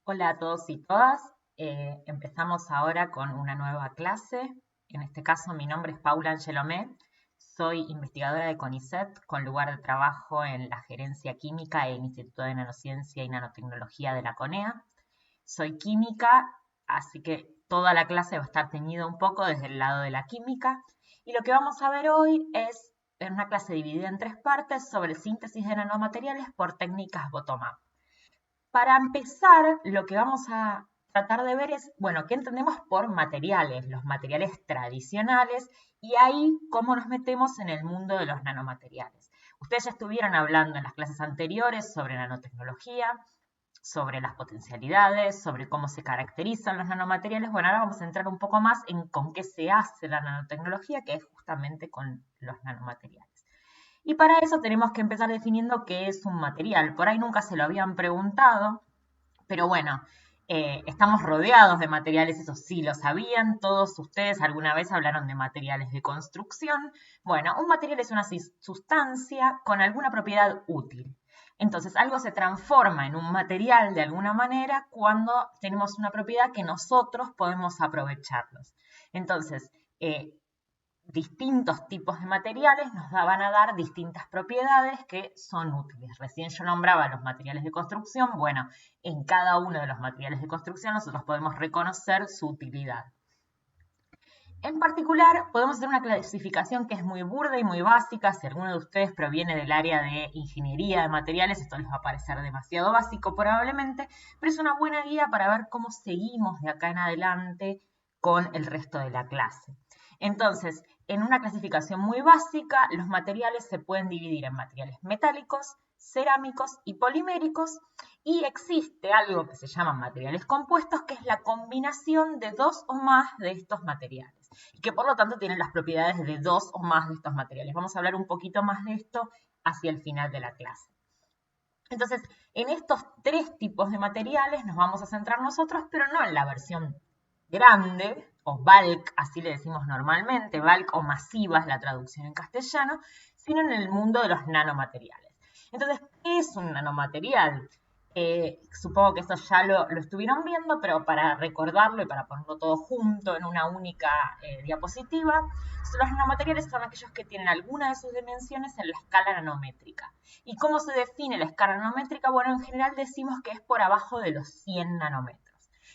Hola a todos y todas. Empezamos ahora con una nueva clase. En este caso, mi nombre es Paula Angelomé. Soy investigadora de CONICET con lugar de trabajo en la Gerencia Química e Instituto de Nanociencia y Nanotecnología de la CONEA. Soy química, así que toda la clase va a estar teñida un poco desde el lado de la química. Y lo que vamos a ver hoy es en una clase dividida en tres partes sobre síntesis de nanomateriales por técnicas bottom-up. Para empezar, lo que vamos a tratar de ver es, bueno, ¿qué entendemos por materiales? Los materiales tradicionales y ahí cómo nos metemos en el mundo de los nanomateriales. Ustedes ya estuvieron hablando en las clases anteriores sobre nanotecnología, sobre las potencialidades, sobre cómo se caracterizan los nanomateriales. Bueno, ahora vamos a entrar un poco más en con qué se hace la nanotecnología, que es justamente con los nanomateriales. Y para eso tenemos que empezar definiendo qué es un material. Por ahí nunca se lo habían preguntado, pero bueno, estamos rodeados de materiales, eso sí lo sabían. Todos ustedes alguna vez hablaron de materiales de construcción. Bueno, un material es una sustancia con alguna propiedad útil. Entonces, algo se transforma en un material de alguna manera cuando tenemos una propiedad que nosotros podemos aprovecharlos. Entonces, distintos tipos de materiales nos van a dar distintas propiedades que son útiles. Recién yo nombraba los materiales de construcción. Bueno, en cada uno de los materiales de construcción nosotros podemos reconocer su utilidad. En particular, podemos hacer una clasificación que es muy burda y muy básica. Si alguno de ustedes proviene del área de ingeniería de materiales, esto les va a parecer demasiado básico probablemente, pero es una buena guía para ver cómo seguimos de acá en adelante con el resto de la clase. Entonces, en una clasificación muy básica, los materiales se pueden dividir en materiales metálicos, cerámicos y poliméricos, y existe algo que se llama materiales compuestos, que es la combinación de dos o más de estos materiales, y que por lo tanto tienen las propiedades de dos o más de estos materiales. Vamos a hablar un poquito más de esto hacia el final de la clase. Entonces, en estos tres tipos de materiales nos vamos a centrar nosotros, pero no en la versión grande o bulk, así le decimos normalmente, bulk o masiva es la traducción en castellano, sino en el mundo de los nanomateriales. Entonces, ¿qué es un nanomaterial? Supongo que eso ya lo estuvieron viendo, pero para recordarlo y para ponerlo todo junto en una única diapositiva, los nanomateriales son aquellos que tienen alguna de sus dimensiones en la escala nanométrica. ¿Y cómo se define la escala nanométrica? Bueno, en general decimos que es por abajo de los 100 nanómetros.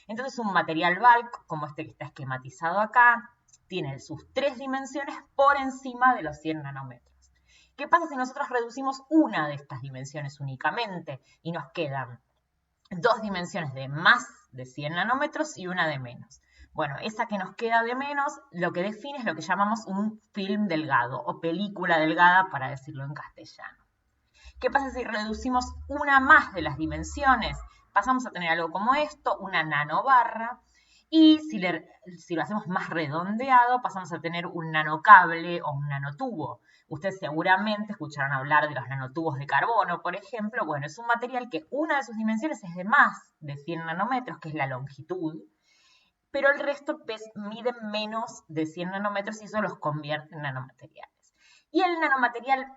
Entonces, un material bulk, como este que está esquematizado acá, tiene sus tres dimensiones por encima de los 100 nanómetros. ¿Qué pasa si nosotros reducimos una de estas dimensiones únicamente y nos quedan dos dimensiones de más de 100 nanómetros y una de menos? Bueno, esa que nos queda de menos, lo que define es lo que llamamos un film delgado o película delgada, para decirlo en castellano. ¿Qué pasa si reducimos una más de las dimensiones? Pasamos a tener algo como esto, una nanobarra, y si lo hacemos más redondeado, pasamos a tener un nanocable o un nanotubo. Ustedes seguramente escucharon hablar de los nanotubos de carbono, por ejemplo. Bueno, es un material que una de sus dimensiones es de más de 100 nanómetros, que es la longitud, pero el resto mide menos de 100 nanómetros y eso los convierte en nanomateriales. Y el nanomaterial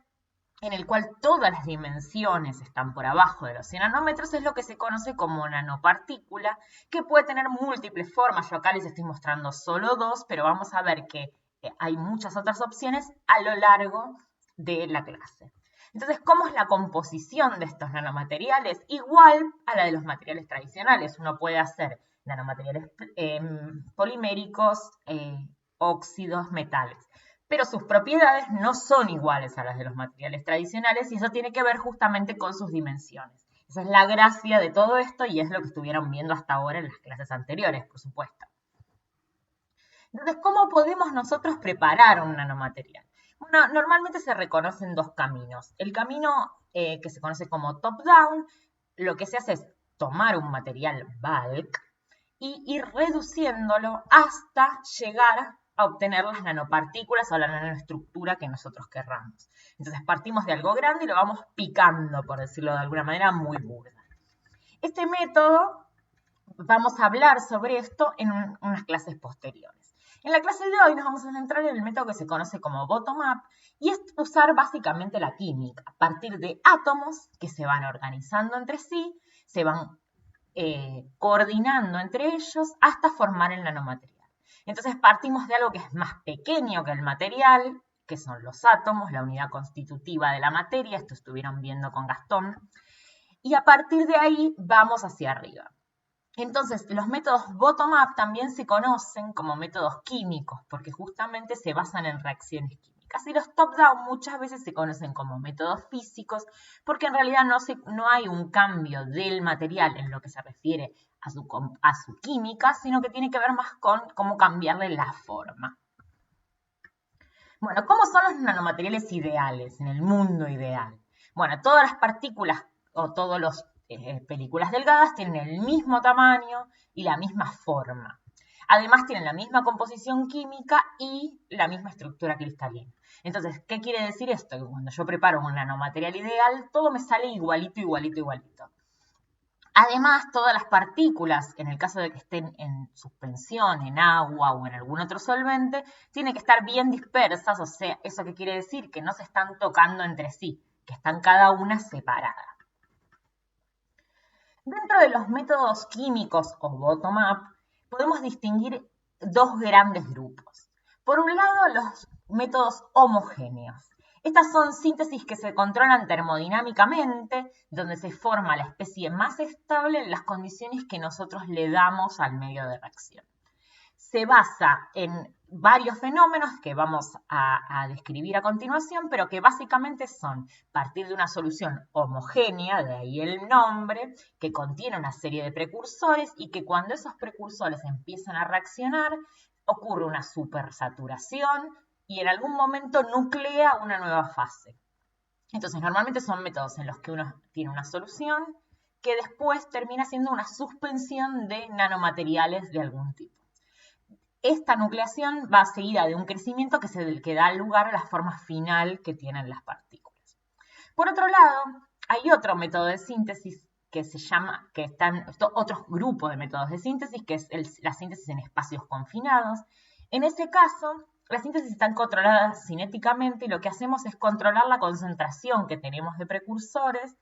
en el cual todas las dimensiones están por abajo de los 100 nanómetros, es lo que se conoce como nanopartícula, que puede tener múltiples formas. Yo acá les estoy mostrando solo dos, pero vamos a ver que hay muchas otras opciones a lo largo de la clase. Entonces, ¿cómo es la composición de estos nanomateriales? Igual a la de los materiales tradicionales. Uno puede hacer nanomateriales poliméricos, óxidos, metales, pero sus propiedades no son iguales a las de los materiales tradicionales y eso tiene que ver justamente con sus dimensiones. Esa es la gracia de todo esto y es lo que estuvieron viendo hasta ahora en las clases anteriores, por supuesto. Entonces, ¿cómo podemos nosotros preparar un nanomaterial? Bueno, normalmente se reconocen dos caminos. El camino que se conoce como top-down, lo que se hace es tomar un material bulk y ir reduciéndolo hasta llegar a obtener las nanopartículas o la nanoestructura que nosotros querramos. Entonces partimos de algo grande y lo vamos picando, por decirlo de alguna manera, muy burda. Este método, vamos a hablar sobre esto en unas clases posteriores. En la clase de hoy nos vamos a centrar en el método que se conoce como bottom-up y es usar básicamente la química a partir de átomos que se van organizando entre sí, se van coordinando entre ellos hasta formar el nanomaterial. Entonces partimos de algo que es más pequeño que el material, que son los átomos, la unidad constitutiva de la materia, esto estuvieron viendo con Gastón, y a partir de ahí vamos hacia arriba. Entonces, los métodos bottom-up también se conocen como métodos químicos, porque justamente se basan en reacciones químicas. Y los top-down muchas veces se conocen como métodos físicos, porque en realidad no hay un cambio del material en lo que se refiere a su química, sino que tiene que ver más con cómo cambiarle la forma. Bueno, ¿cómo son los nanomateriales ideales en el mundo ideal? Bueno, todas las partículas o todos los películas delgadas tienen el mismo tamaño y la misma forma. Además tienen la misma composición química y la misma estructura cristalina. Entonces, ¿qué quiere decir esto? Que cuando yo preparo un nanomaterial ideal, todo me sale igualito, igualito, igualito. Además, todas las partículas, en el caso de que estén en suspensión, en agua o en algún otro solvente, tienen que estar bien dispersas, o sea, ¿eso qué quiere decir? Que no se están tocando entre sí, que están cada una separada. Dentro de los métodos químicos o bottom-up, podemos distinguir dos grandes grupos. Por un lado, los métodos homogéneos. Estas son síntesis que se controlan termodinámicamente, donde se forma la especie más estable en las condiciones que nosotros le damos al medio de reacción. Se basa en varios fenómenos que vamos a describir a continuación, pero que básicamente son partir de una solución homogénea, de ahí el nombre, que contiene una serie de precursores y que cuando esos precursores empiezan a reaccionar, ocurre una supersaturación y en algún momento nuclea una nueva fase. Entonces, normalmente son métodos en los que uno tiene una solución que después termina siendo una suspensión de nanomateriales de algún tipo. Esta nucleación va seguida de un crecimiento que es el que da lugar a la forma final que tienen las partículas. Por otro lado, hay otro método de síntesis que se llama, otro grupo de métodos de síntesis, que es la síntesis en espacios confinados. En ese caso, las síntesis están controladas cinéticamente y lo que hacemos es controlar la concentración que tenemos de precursores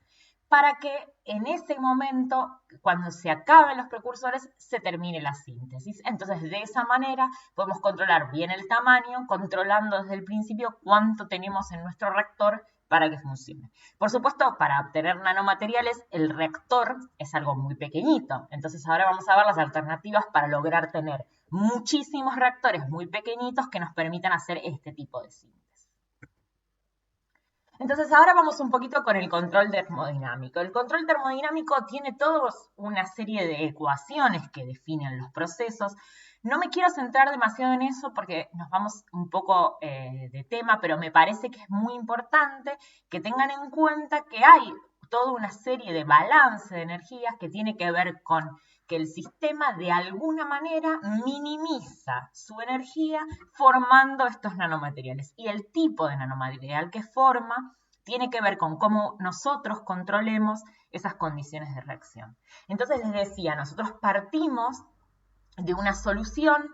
para que en ese momento, cuando se acaben los precursores, se termine la síntesis. Entonces, de esa manera podemos controlar bien el tamaño, controlando desde el principio cuánto tenemos en nuestro reactor para que funcione. Por supuesto, para obtener nanomateriales, el reactor es algo muy pequeñito. Entonces, ahora vamos a ver las alternativas para lograr tener muchísimos reactores muy pequeñitos que nos permitan hacer este tipo de síntesis. Entonces ahora vamos un poquito con el control termodinámico. El control termodinámico tiene toda una serie de ecuaciones que definen los procesos. No me quiero centrar demasiado en eso porque nos vamos un poco de tema, pero me parece que es muy importante que tengan en cuenta que hay toda una serie de balance de energías que tiene que ver con que el sistema de alguna manera minimiza su energía formando estos nanomateriales. Y el tipo de nanomaterial que forma tiene que ver con cómo nosotros controlemos esas condiciones de reacción. Entonces les decía, nosotros partimos de una solución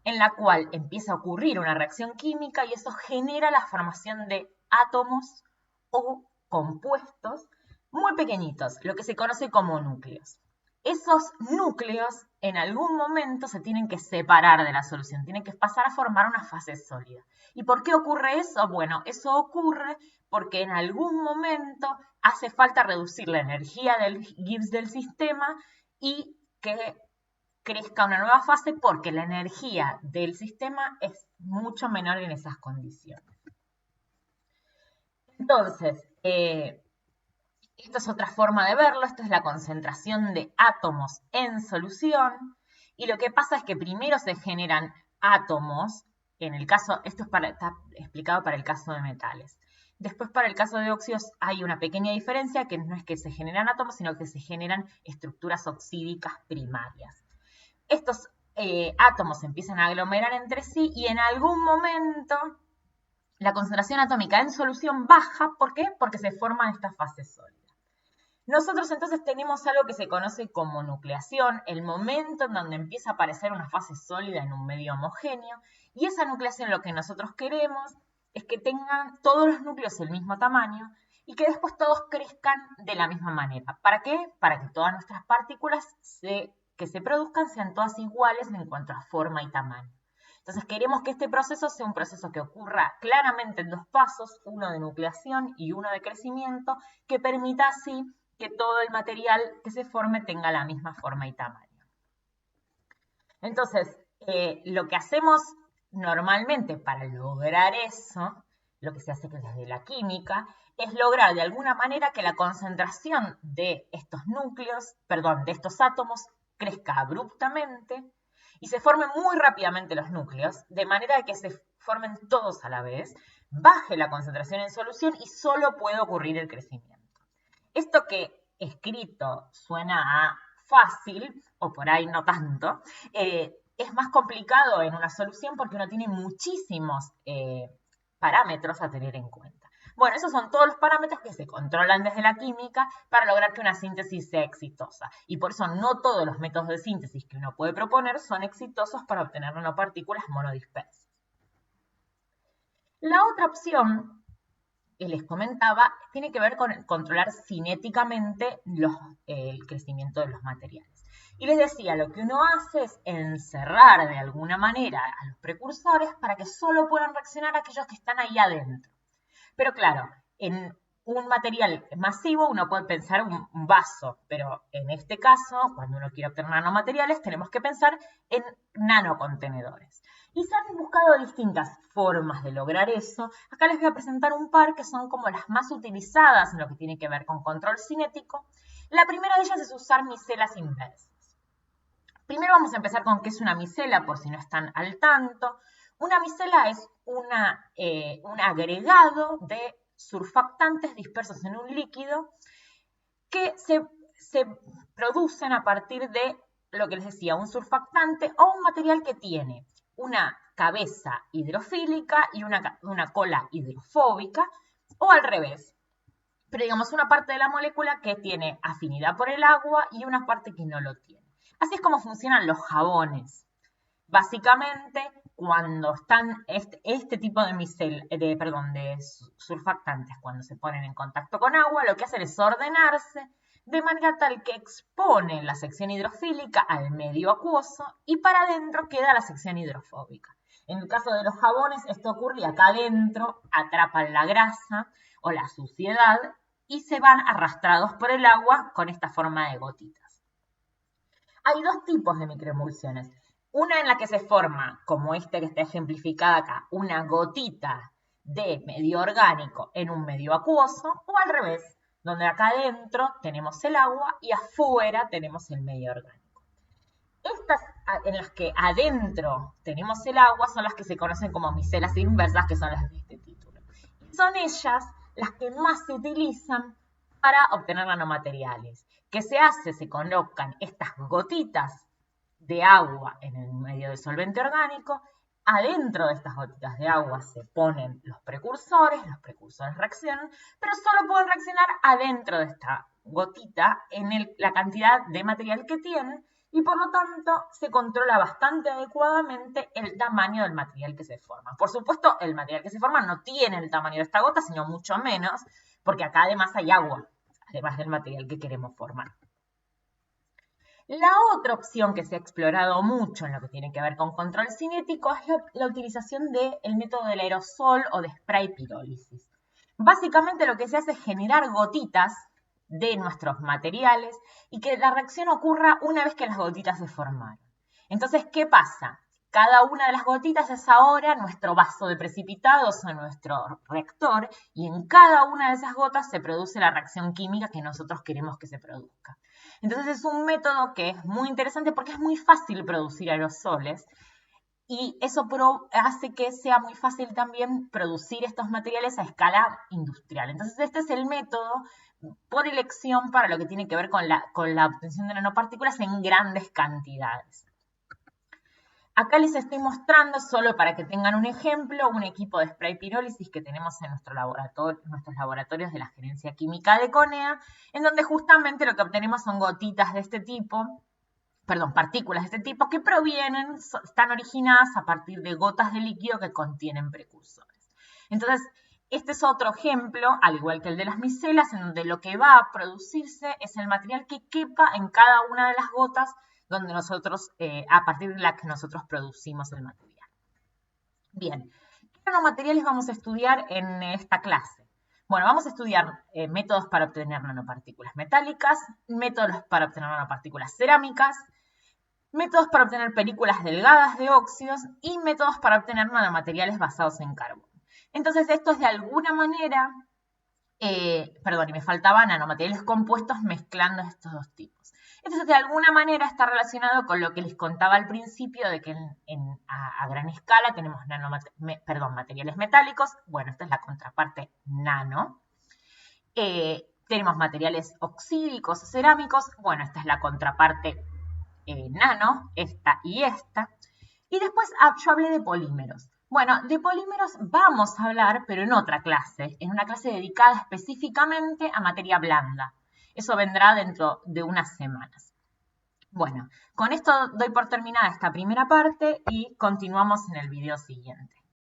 en la cual empieza a ocurrir una reacción química y eso genera la formación de átomos o compuestos muy pequeñitos, lo que se conoce como núcleos. Esos núcleos en algún momento se tienen que separar de la solución, tienen que pasar a formar una fase sólida. ¿Y por qué ocurre eso? Bueno, eso ocurre porque en algún momento hace falta reducir la energía del Gibbs del sistema y que crezca una nueva fase porque la energía del sistema es mucho menor en esas condiciones. Entonces, esta es otra forma de verlo, esta es la concentración de átomos en solución y lo que pasa es que primero se generan átomos, en el caso, esto está explicado para el caso de metales. Después para el caso de óxidos hay una pequeña diferencia que no es que se generan átomos, sino que se generan estructuras oxídicas primarias. Estos átomos se empiezan a aglomerar entre sí y en algún momento la concentración atómica en solución baja. ¿Por qué? Porque se forman estas fases sólidas. Nosotros entonces tenemos algo que se conoce como nucleación, el momento en donde empieza a aparecer una fase sólida en un medio homogéneo, y esa nucleación lo que nosotros queremos es que tengan todos los núcleos el mismo tamaño y que después todos crezcan de la misma manera. ¿Para qué? Para que todas nuestras partículas que se produzcan sean todas iguales en cuanto a forma y tamaño. Entonces queremos que este proceso sea un proceso que ocurra claramente en dos pasos, uno de nucleación y uno de crecimiento, que permita así que todo el material que se forme tenga la misma forma y tamaño. Entonces, lo que hacemos normalmente para lograr eso, lo que se hace desde la química, es lograr de alguna manera que la concentración de estos núcleos, perdón, de estos átomos crezca abruptamente y se formen muy rápidamente los núcleos, de manera que se formen todos a la vez, baje la concentración en solución y solo puede ocurrir el crecimiento. Esto que escrito suena a fácil, o por ahí no tanto, es más complicado en una solución porque uno tiene muchísimos parámetros a tener en cuenta. Bueno, esos son todos los parámetros que se controlan desde la química para lograr que una síntesis sea exitosa. Y por eso no todos los métodos de síntesis que uno puede proponer son exitosos para obtener nanopartículas monodispersas. La otra opción que les comentaba tiene que ver con controlar cinéticamente el crecimiento de los materiales. Y les decía, lo que uno hace es encerrar de alguna manera a los precursores para que solo puedan reaccionar aquellos que están ahí adentro. Pero claro, en un material masivo uno puede pensar un vaso, pero en este caso, cuando uno quiere obtener nanomateriales, tenemos que pensar en nanocontenedores. Y se han buscado distintas formas de lograr eso. Acá les voy a presentar un par que son como las más utilizadas en lo que tiene que ver con control cinético. La primera de ellas es usar micelas inversas. Primero vamos a empezar con qué es una micela, por si no están al tanto. Una micela es un agregado de surfactantes dispersos en un líquido que se producen a partir de lo que les decía, un surfactante o un material que tiene una cabeza hidrofílica y una cola hidrofóbica, o al revés. Pero digamos, una parte de la molécula que tiene afinidad por el agua y una parte que no lo tiene. Así es como funcionan los jabones. Básicamente, cuando están este tipo de surfactantes, cuando se ponen en contacto con agua, lo que hacen es ordenarse de manera tal que exponen la sección hidrofílica al medio acuoso y para adentro queda la sección hidrofóbica. En el caso de los jabones, esto ocurre acá adentro, atrapan la grasa o la suciedad y se van arrastrados por el agua con esta forma de gotitas. Hay dos tipos de microemulsiones. Una en la que se forma, como esta que está ejemplificada acá, una gotita de medio orgánico en un medio acuoso, o al revés, donde acá adentro tenemos el agua y afuera tenemos el medio orgánico. Estas en las que adentro tenemos el agua son las que se conocen como micelas inversas, que son las de este título. Y son ellas las que más se utilizan para obtener nanomateriales. ¿Qué se hace? Se colocan estas gotitas de agua en el medio de solvente orgánico. Adentro de estas gotitas de agua se ponen los precursores reaccionan, pero solo pueden reaccionar adentro de esta gotita en la cantidad de material que tienen y por lo tanto se controla bastante adecuadamente el tamaño del material que se forma. Por supuesto, el material que se forma no tiene el tamaño de esta gota, sino mucho menos, porque acá además hay agua, además del material que queremos formar. La otra opción que se ha explorado mucho en lo que tiene que ver con control cinético es la utilización del método del aerosol o de spray pirólisis. Básicamente lo que se hace es generar gotitas de nuestros materiales y que la reacción ocurra una vez que las gotitas se formaron. Entonces, ¿qué pasa? Cada una de las gotitas es ahora nuestro vaso de precipitados o nuestro reactor y en cada una de esas gotas se produce la reacción química que nosotros queremos que se produzca. Entonces es un método que es muy interesante porque es muy fácil producir aerosoles y eso hace que sea muy fácil también producir estos materiales a escala industrial. Entonces este es el método por elección para lo que tiene que ver con la obtención de nanopartículas en grandes cantidades. Acá les estoy mostrando, solo para que tengan un ejemplo, un equipo de spray pirólisis que tenemos en nuestros laboratorios de la Gerencia Química de CONEA, en donde justamente lo que obtenemos son gotitas de este tipo, partículas de este tipo que están originadas a partir de gotas de líquido que contienen precursores. Entonces, Este es otro ejemplo, al igual que el de las micelas, en donde lo que va a producirse es el material que quepa en cada una de las gotas donde nosotros, a partir de la que nosotros producimos el material. Bien, ¿qué nanomateriales vamos a estudiar en esta clase? Bueno, vamos a estudiar métodos para obtener nanopartículas metálicas, métodos para obtener nanopartículas cerámicas, métodos para obtener películas delgadas de óxidos y métodos para obtener nanomateriales basados en carbono. Entonces, esto es de alguna manera, perdón, y me faltaban nanomateriales compuestos mezclando estos dos tipos. Entonces, de alguna manera está relacionado con lo que les contaba al principio de que a gran escala tenemos materiales metálicos. Bueno, esta es la contraparte nano. Tenemos materiales oxídicos o cerámicos. Bueno, esta es la contraparte nano, esta y esta. Y después yo hablé de polímeros. Bueno, de polímeros vamos a hablar, pero en otra clase, en una clase dedicada específicamente a materia blanda. Eso vendrá dentro de unas semanas. Bueno, con esto doy por terminada esta primera parte y continuamos en el video siguiente.